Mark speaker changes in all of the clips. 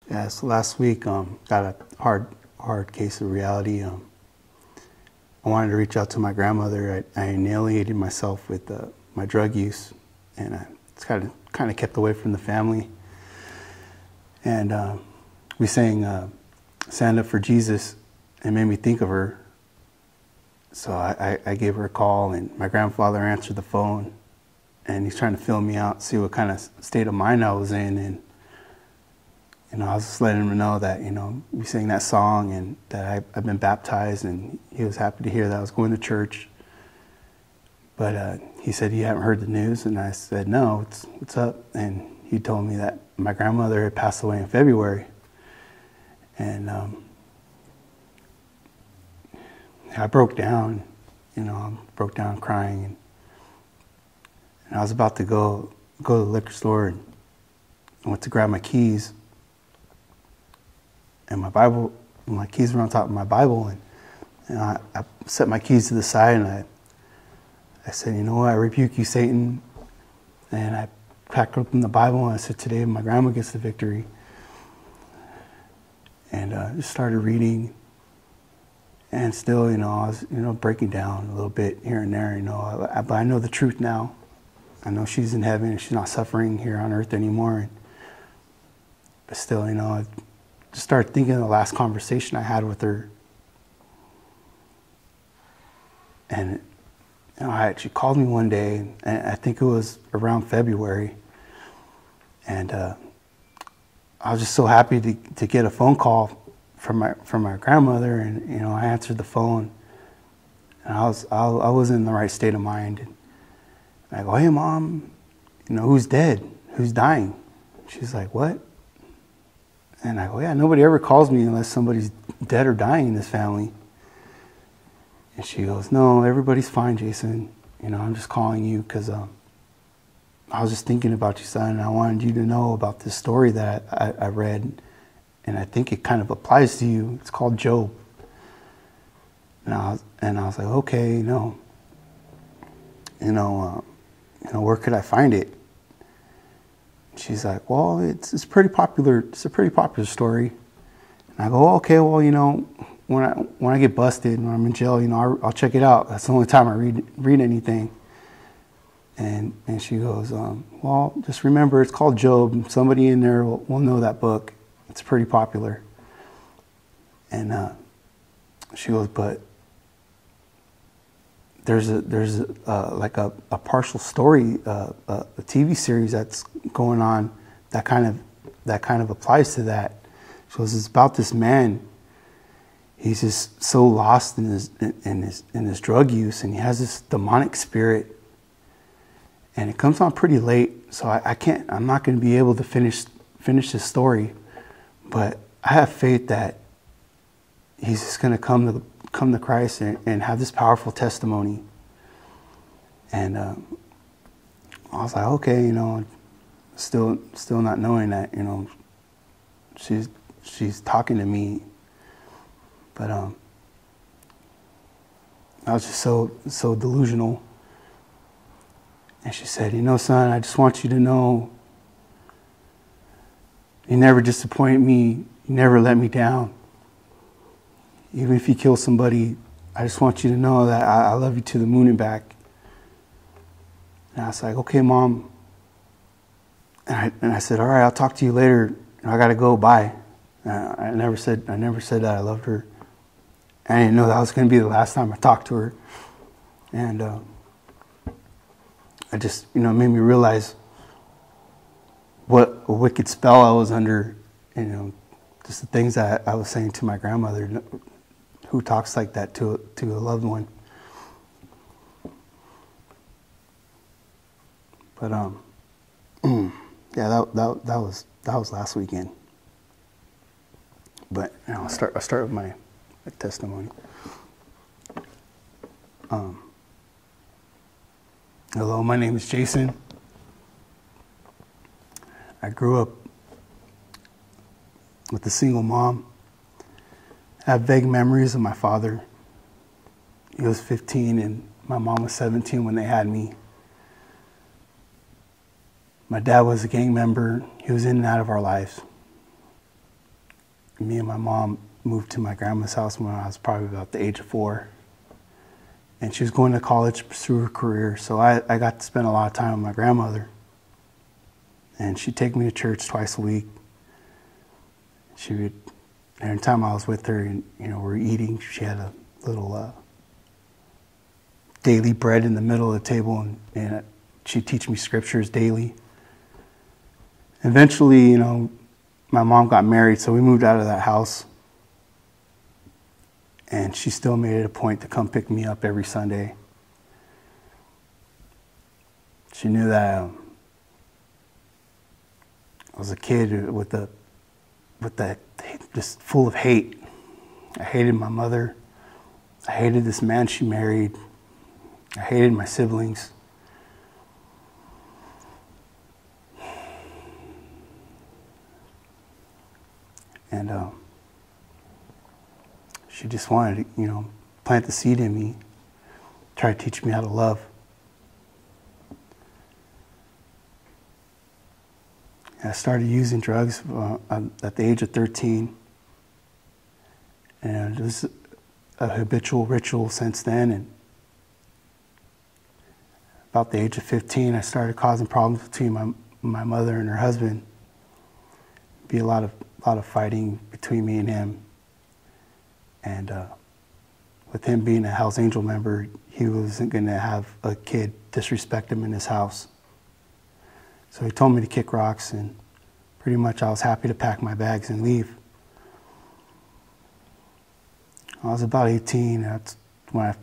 Speaker 1: Yeah, so last week, got a hard case of reality. I wanted to reach out to my grandmother. I alienated myself with my drug use, and I it's kind of kept away from the family. And we sang "Stand Up for Jesus," and it made me think of her. So I gave her a call, and my grandfather answered the phone, and he's trying to fill me out, see what kind of state of mind I was in, and I was just letting him know that, we sang that song and that I've been baptized, and he was happy to hear that I was going to church. But he said, "You haven't heard the news?" And I said, "No, what's up?" And he told me that my grandmother had passed away in February. And I broke down, broke down crying. And I was about to go to the liquor store and I went to grab my keys. And my keys were on top of my Bible, and I set my keys to the side, and I said, "You know what, I rebuke you, Satan." And I packed open the Bible, and I said, "Today my grandma gets the victory." And just started reading, and still, I was, breaking down a little bit here and there, but I know the truth now. I know she's in heaven, and she's not suffering here on earth anymore. But still, I just started thinking of the last conversation I had with her. And she called me one day, and I think it was around February. And I was just so happy to get a phone call from my grandmother, and I answered the phone, and I was in the right state of mind. And I go, "Hey, Mom, who's dead? Who's dying?" She's like, "What?" And I go, "Yeah, nobody ever calls me unless somebody's dead or dying in this family." And she goes, "No, everybody's fine, Jason. I'm just calling you because I was just thinking about you, son, and I wanted you to know about this story that I read, and I think it kind of applies to you. It's called Job." And I was like, "Okay, where could I find it?" She's like, "Well, it's pretty popular. It's a pretty popular story." And I go, "Okay, well, when I get busted, when I'm in jail, I'll check it out. That's the only time I read anything." And she goes, "Well, just remember, it's called Job. Somebody in there will know that book. It's pretty popular." And she goes, "But there's like a partial story, a TV series that's going on that kind of applies to that." She goes, "It's about this man. He's just so lost in his drug use, and he has this demonic spirit. And it comes on pretty late, so I'm not going to be able to finish this story, but I have faith that he's just going to come to Christ and have this powerful testimony." And I was like, "Okay, still not knowing that, she's talking to me." But I was just so delusional. And she said, "Son, I just want you to know, you never disappointed me. You never let me down. Even if you kill somebody, I just want you to know that I love you to the moon and back." And I was like, "Okay, Mom." And I said, "All right, I'll talk to you later. I got to go. Bye." I never said that I loved her. I didn't know that was going to be the last time I talked to her. And I just, it made me realize what a wicked spell I was under. Just the things that I was saying to my grandmother, who talks like that to a loved one. But yeah, that was last weekend. But I'll start with my testimony. Hello, my name is Jason. I grew up with a single mom. I have vague memories of my father. He was 15 and my mom was 17 when they had me. My dad was a gang member. He was in and out of our lives. me and my mom moved to my grandma's house when I was probably about the age of 4. And she was going to college to pursue her career, so I got to spend a lot of time with my grandmother. And she'd take me to church twice a week. She would, every time I was with her, and we were eating, she had a little daily bread in the middle of the table, and she'd teach me scriptures daily. Eventually, my mom got married, so we moved out of that house. And she still made it a point to come pick me up every Sunday. She knew that I was a kid with that just full of hate. I hated my mother. I hated this man she married. I hated my siblings. And she just wanted to, plant the seed in me, try to teach me how to love. I started using drugs at the age of 13. And it was a habitual ritual since then. And about the age of 15, I started causing problems between my mother and her husband. Be a lot of fighting between me and him. And with him being a Hell's Angel member, he wasn't going to have a kid disrespect him in his house. So he told me to kick rocks, and pretty much I was happy to pack my bags and leave. I was about 18. That's when I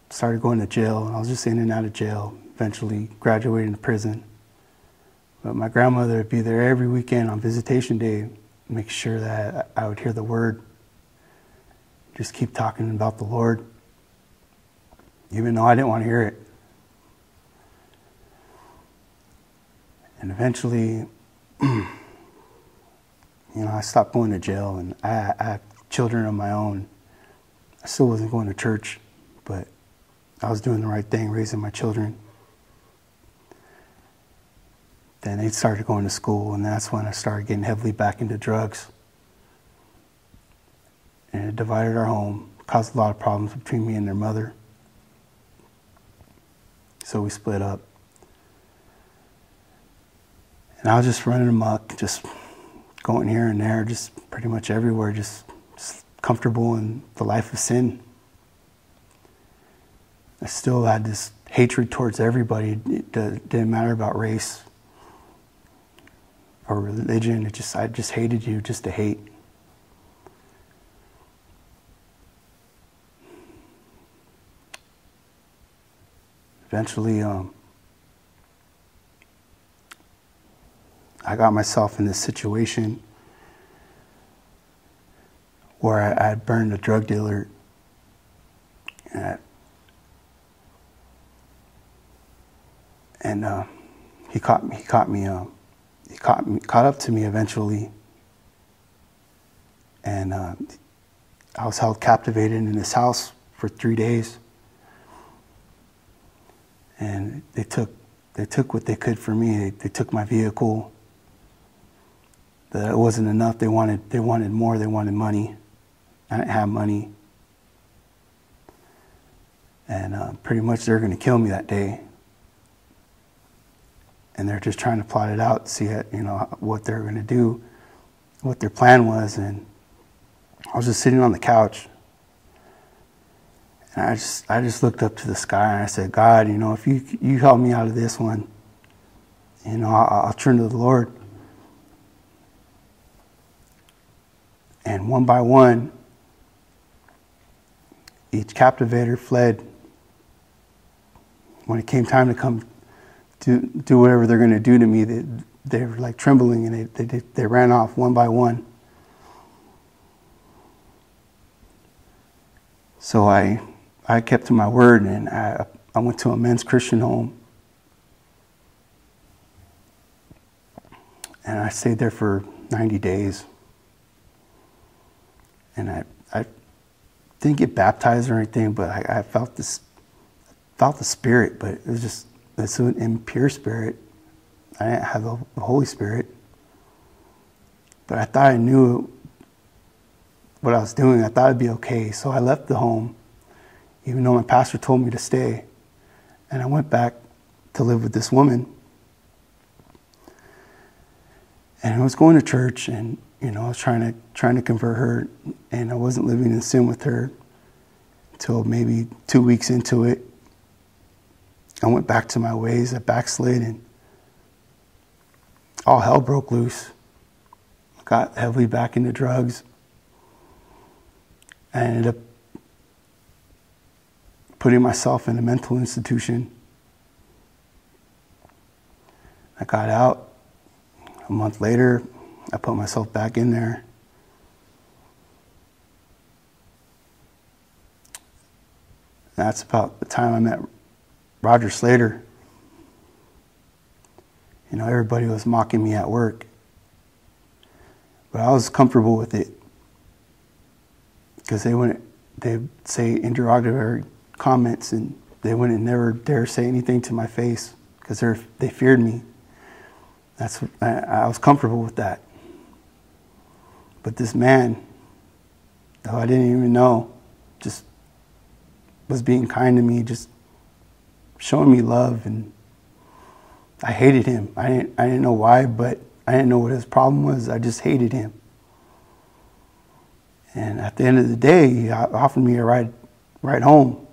Speaker 1: started going to jail, and I was just in and out of jail, eventually graduating to prison. But my grandmother would be there every weekend on visitation day, make sure that I would hear the word. Just keep talking about the Lord, even though I didn't want to hear it. And eventually, I stopped going to jail, and I had children of my own. I still wasn't going to church, but I was doing the right thing, raising my children. Then they started going to school, and that's when I started getting heavily back into drugs. And it divided our home, caused a lot of problems between me and their mother. So we split up. And I was just running amok, just going here and there, just pretty much everywhere, just comfortable in the life of sin. I still had this hatred towards everybody. It didn't matter about race or religion. I just hated you just to hate. Eventually, I got myself in this situation where I had burned a drug dealer, and he caught up to me eventually, and I was held captivated in his house for 3 days. And they took what they could from me. They took my vehicle. That it wasn't enough. They wanted more. They wanted money. I didn't have money. And pretty much they were going to kill me that day. And they're just trying to plot it out, see what they're going to do, what their plan was. And I was just sitting on the couch. And I just looked up to the sky and I said, God, if you help me out of this one, I'll turn to the Lord. And one by one, each captivator fled. When it came time to come do whatever they're going to do to me, they were like trembling, and they ran off one by one. So I kept to my word, and I went to a men's Christian home. And I stayed there for 90 days. And I didn't get baptized or anything, but I felt the Spirit, but it was just this impure spirit. I didn't have the Holy Spirit. But I thought I knew what I was doing. I thought it'd be okay. So I left the home, even though my pastor told me to stay. And I went back to live with this woman. And I was going to church, and I was trying to convert her, and I wasn't living in sin with her until maybe 2 weeks into it. I went back to my ways. I backslid, and all hell broke loose. I got heavily back into drugs. I ended up putting myself in a mental institution. I got out. A month later, I put myself back in there. That's about the time I met Roger Slater. Everybody was mocking me at work, but I was comfortable with it because they'd say interrogatory comments, and they wouldn't never dare say anything to my face because they feared me. I was comfortable with that. But this man, who I didn't even know, just was being kind to me, just showing me love, and I hated him. I didn't know why, but I didn't know what his problem was. I just hated him. And at the end of the day, he offered me a ride home.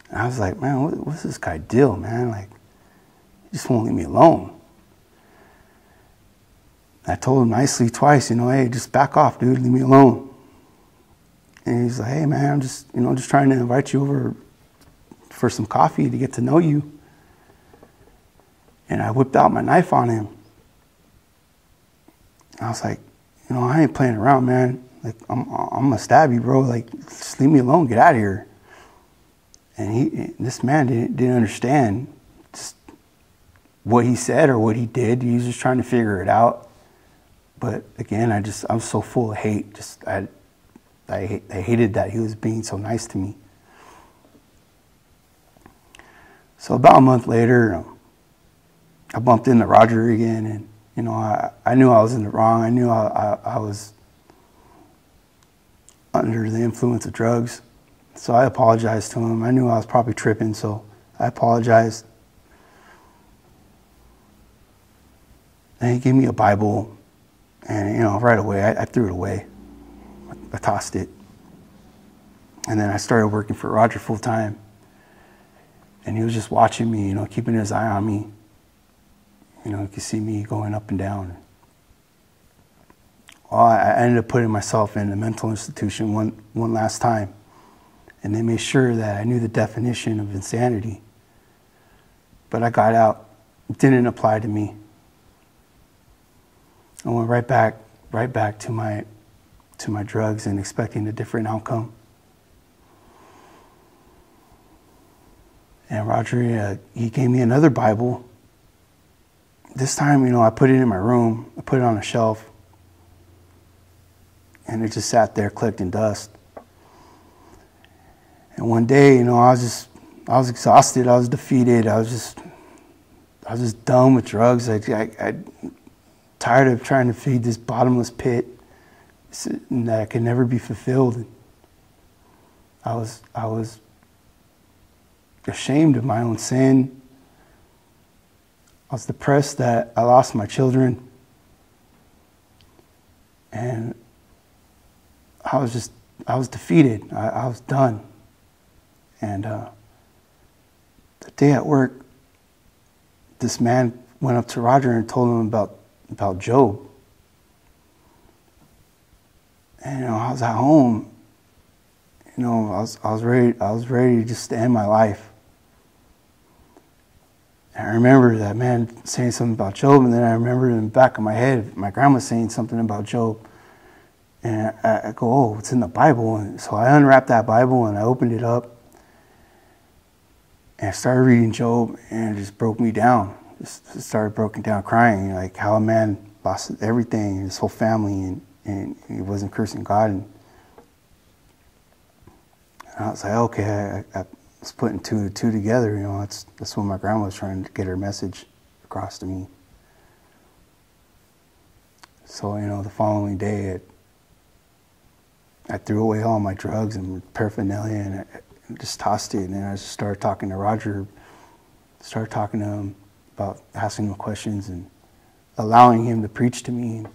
Speaker 1: And I was like, man, what's this guy deal, man? Like, he just won't leave me alone. I told him nicely twice, hey, just back off, dude, leave me alone. And he's like, hey, man, I'm just trying to invite you over for some coffee to get to know you. And I whipped out my knife on him. I was like, I ain't playing around, man. Like, I'm gonna stab you, bro. Like, just leave me alone, get out of here. And this man didn't understand just what he said or what he did. He was just trying to figure it out. But again, I'm so full of hate. I hated that he was being so nice to me. So about a month later, I bumped into Roger again, and I knew I was in the wrong. I knew I was under the influence of drugs. So I apologized to him. I knew I was probably tripping, so I apologized. And he gave me a Bible, and right away I threw it away. I tossed it. And then I started working for Roger full time. And he was just watching me, keeping his eye on me. You could see me going up and down. Well, I ended up putting myself in a mental institution one last time. And they made sure that I knew the definition of insanity. But I got out. It didn't apply to me. I went right back to my drugs and expecting a different outcome. And Roger, he gave me another Bible. This time, I put it in my room. I put it on a shelf. And it just sat there collecting dust. And one day, I was exhausted. I was defeated. I was just done with drugs. I tired of trying to feed this bottomless pit that could never be fulfilled. I was ashamed of my own sin. I was depressed that I lost my children. And I was defeated. I was done. And the day at work, this man went up to Roger and told him about Job. And I was at home. I was ready just to end my life. And I remember that man saying something about Job, and then I remember in the back of my head, my grandma saying something about Job. And I go, oh, it's in the Bible. And so I unwrapped that Bible and I opened it up. And I started reading Job, and it just broke me down. Just started broken down crying, like how a man lost everything, his whole family, and he wasn't cursing God. And I was like, okay, I was putting two and two together. That's what my grandma was trying to get her message across to me. So, the following day, I threw away all my drugs and paraphernalia, and I just tossed it. And then I just started talking to Roger, started talking to him about asking him questions and allowing him to preach to me.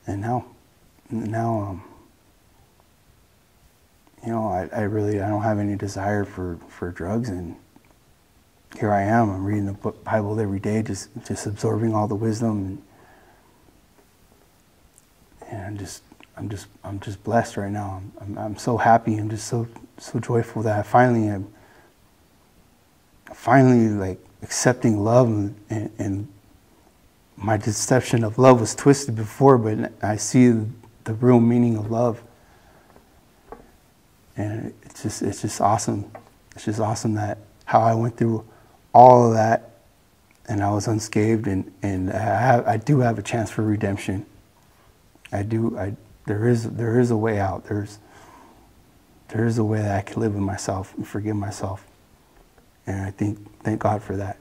Speaker 1: And now, you know, I don't have any desire for drugs, and here I am. I'm reading the Bible every day, just absorbing all the wisdom, and I'm just blessed right now. I'm so happy. I'm just so joyful that I finally am like accepting love, and my deception of love was twisted before, but I see the real meaning of love. And it's just awesome. It's just awesome that how I went through all of that and I was unscathed, and I do have a chance for redemption. There is a way out. There is a way that I can live with myself and forgive myself. And thank God for that.